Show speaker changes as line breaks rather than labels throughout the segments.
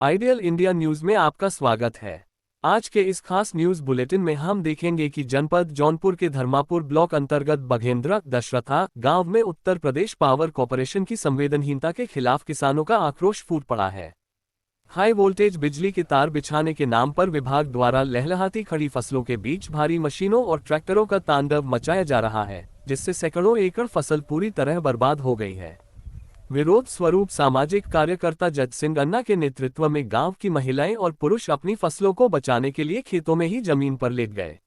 Ideal India news में आपका स्वागत है। आज के इस खास न्यूज बुलेटिन में हम देखेंगे कि जनपद जौनपुर के धर्मापुर ब्लॉक अंतर्गत बघेंद्रा दशरथा गांव में उत्तर प्रदेश पावर कॉरपोरेशन की संवेदनहीनता के खिलाफ किसानों का आक्रोश फूट पड़ा है। हाई वोल्टेज बिजली के तार बिछाने के नाम पर विभाग द्वारा लहलहाती खड़ी फसलों के बीच भारी मशीनों और ट्रैक्टरों का तांडव मचाया जा रहा है, जिससे सैकड़ों एकड़ फसल पूरी तरह बर्बाद हो गई है। विरोध स्वरूप सामाजिक कार्यकर्ता जज सिंह अन्ना के नेतृत्व में गांव की महिलाएं और पुरुष अपनी फसलों को बचाने के लिए खेतों में ही जमीन पर लेट गए।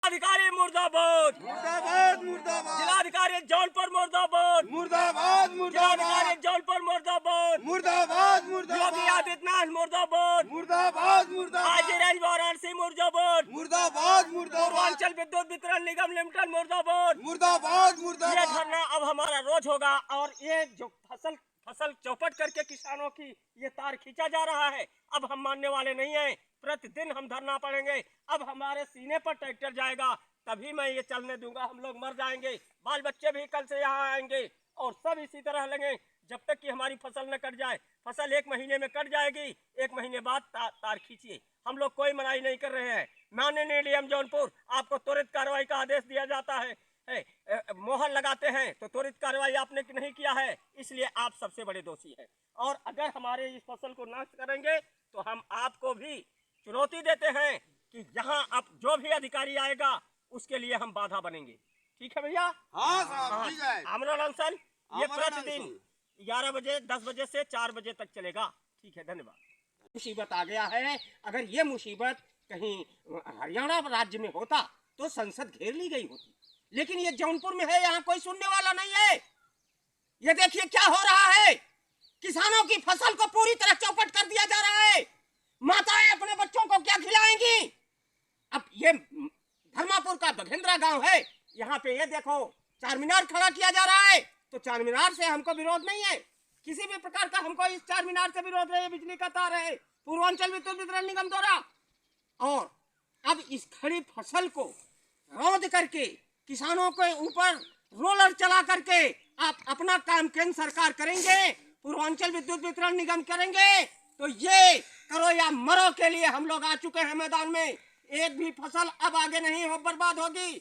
अधिकारी मुर्दाबाद
मुर्दाबाद मुर्दाबाद
जिलाधिकारी जौनपुर मुर्दाबाद
मुर्दाबाद
जिलाधिकारी
मुर्दाबाद
जौनपुर मुर्दाबाद
मुर्दाबाद
योगी
मुर्दाबाद
आदित्यनाथ मुर्दाबाद
मुर्दाबाद
आज रेल वाराणसी मुर्दाबाद
मुर्दाबाद मुर्दाबाद
पूर्वांचल विद्युत वितरण निगम लिमिटेड मुर्दाबाद
मुर्दाबाद
ये
मुर्दाबाद
धरना अब हमारा रोज होगा और ये जो फसल चौपट करके किसानों की ये तार खींचा जा रहा है, अब हम मानने वाले नहीं हैं। प्रतिदिन हम धरना पड़ेंगे। अब हमारे सीने पर ट्रैक्टर जाएगा तभी मैं ये चलने दूंगा। हम लोग मर जाएंगे, बाल बच्चे भी कल से यहाँ आएंगे और सब इसी तरह लगे जब तक कि हमारी फसल न कट जाए। फसल 1 महीने में कट जाएगी, 1 महीने बाद तार खींचिए। हम लोग कोई मनाही नहीं कर रहे हैं। माननीय डीएम जौनपुर, आपको त्वरित कार्रवाई का आदेश दिया जाता है। मोहर लगाते हैं तो त्वरित कार्रवाई आपने नहीं किया है, इसलिए आप सबसे बड़े दोषी हैं। और अगर हमारे इस फसल को नष्ट करेंगे तो हम आपको भी चुनौती देते हैं कि यहाँ अब जो भी अधिकारी आएगा उसके लिए हम बाधा बनेंगे। ठीक है भैया?
हाँ साहब, ठीक है।
आमरण अनशन ये
आमरण
प्रतिदिन
अनशन
11 बजे 10 बजे से 4 बजे तक चलेगा। ठीक है, धन्यवाद। मुसीबत आ गया है। अगर ये मुसीबत कहीं हरियाणा राज्य में होता तो संसद घेर ली गई होती, लेकिन ये जौनपुर में है, यहाँ कोई सुनने वाला नहीं है। ये देखिए क्या हो रहा है, किसानों की फसल को पूरी तरह चौपट कर दिया जा रहा है। माताएं अपने बच्चों को क्या खिलाएंगी? अब ये धर्मापुर का बघेंद्रा गांव है, यहाँ पे ये देखो चार मीनार खड़ा किया जा रहा है। तो चार मीनार से हमको विरोध नहीं है, किसी भी प्रकार का हमको इस चार मीनार से विरोध नहीं है। बिजली का तार है पूर्वांचल विद्युत वितरण निगम द्वारा। और अब इस खड़ी फसल को रौंद करके किसानों के ऊपर रोलर चला करके आप अपना काम केंद्र सरकार करेंगे, पूर्वांचल विद्युत वितरण निगम करेंगे। तो ये करो या मरो के लिए हम लोग आ चुके हैं मैदान में। एक भी फसल अब आगे नहीं हो, बर्बाद होगी।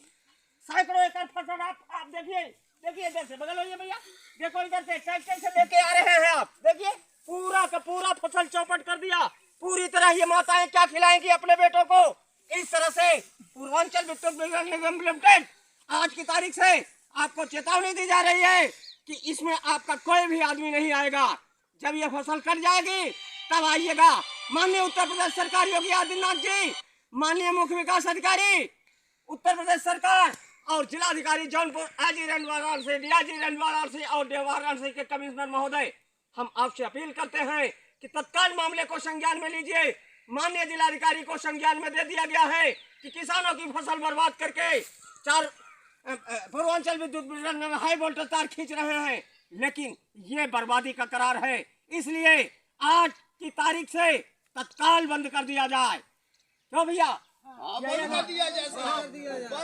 सैकड़ों एकड़ फसल आप देखिए इधर से बगल होइए भैया, देखो इधर से ट्रैक्टर से लेके आ रहे हैं आप। देखिए पूरा का पूरा फसल चौपट कर दिया। पूरी तरह ये माताएं क्या खिलाएंगी अपने बेटों को? इस तरह से पूर्वांचल विद्युत वितरण निगम लिमिटेड आज की तारीख से आपको चेतावनी दी जा रही है कि इसमें आपका कोई भी आदमी नहीं आएगा। जब ये फसल कट जाएगी तब आइएगा। माननीय उत्तर प्रदेश सरकार योगी आदित्यनाथ जी, माननीय मुख्य विकास अधिकारी उत्तर प्रदेश सरकार और जिलाधिकारी जौनपुर आजी वाराणसी, डीआईजी वाराणसी और वाराणसी के कमिश्नर महोदय, हम आपसे अपील करते हैं कि तत्काल मामले को संज्ञान में लीजिए। माननीय जिलाधिकारी को संज्ञान में दे दिया गया है कि किसानों की फसल बर्बाद करके पूर्वांचल विद्युत वितरण में हाई वोल्टेज तार खींच रहे हैं, लेकिन ये बर्बादी का करार है। इसलिए आज की तारीख से तत्काल बंद कर दिया जाए। क्यों भैया?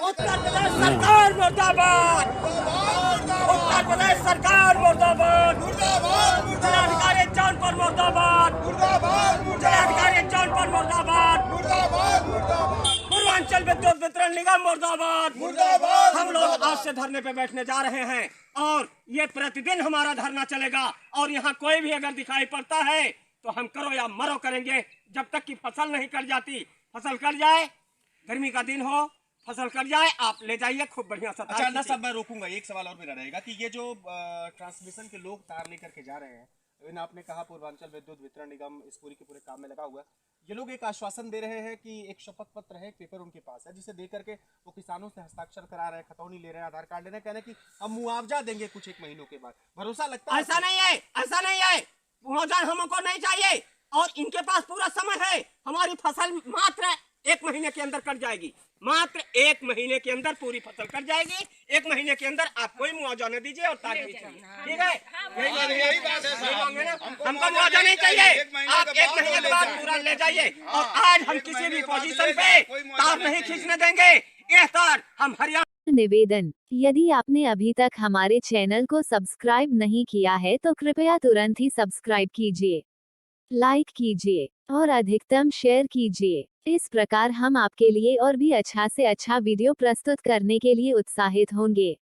उत्तर प्रदेश सरकार मुर्दाबाद, उत्तर प्रदेश सरकार मुर्दाबाद, जिलाधिकारी जौनपुर मुर्दाबाद, जिलाधिकारी जौनपुर मुर्दाबाद, पूर्वांचल विद्युत वितरण निगम मुर्दाबाद। हम लोग आज से धरने पे बैठने जा रहे हैं और ये प्रतिदिन हमारा धरना चलेगा। और यहाँ कोई भी अगर दिखाई पड़ता है तो हम करो या मरो करेंगे जब तक कि फसल नहीं कट जाती। फसल कट जाए, गर्मी का दिन हो, फसल कट जाए, आप ले जाइए खूब बढ़िया सा।
अच्छा अन्ना साहब, मैं रोकूंगा। एक सवाल और मेरा रहेगा कि ये जो ट्रांसमिशन के लोग तार लेकर के जा रहे हैं, आपने कहा पूर्वांचल विद्युत वितरण निगम इस पूरे के पूरे काम में लगा हुआ है। ये लोग एक आश्वासन दे रहे हैं कि एक शपथ पत्र है, एक पेपर उनके पास है, जिसे दे करके वो किसानों से हस्ताक्षर करा रहे हैं, खतौनी ले रहे हैं, आधार कार्ड ले रहे हैं, कह रहे हैं कि हम मुआवजा देंगे कुछ 1 महीनों के बाद। भरोसा लगता है?
ऐसा नहीं है, ऐसा नहीं है। मुआवजा हमको नहीं चाहिए और इनके पास पूरा समय है। हमारी फसल मात्र 1 महीने के अंदर कट जाएगी, मात्र 1 महीने के अंदर पूरी फसल कट जाएगी। 1 महीने के अंदर आप कोई मुआवजा न दीजिए और ताकि ठीक है,
यही बात है साहब।
हमको मुआवजा नहीं चाहिए। आप 1 महीने के बाद पूरा ले जाइए। और आज हम किसी भी पोजीशन पे तार नहीं खींचने देंगे। यह तार हम हरियाणा।
निवेदन, यदि आपने अभी तक हमारे चैनल को सब्सक्राइब नहीं किया है तो कृपया तुरंत ही सब्सक्राइब कीजिए। लाइक कीजिए और अधिकतम शेयर कीजिए। इस प्रकार हम आपके लिए और भी अच्छा से अच्छा वीडियो प्रस्तुत करने के लिए उत्साहित होंगे।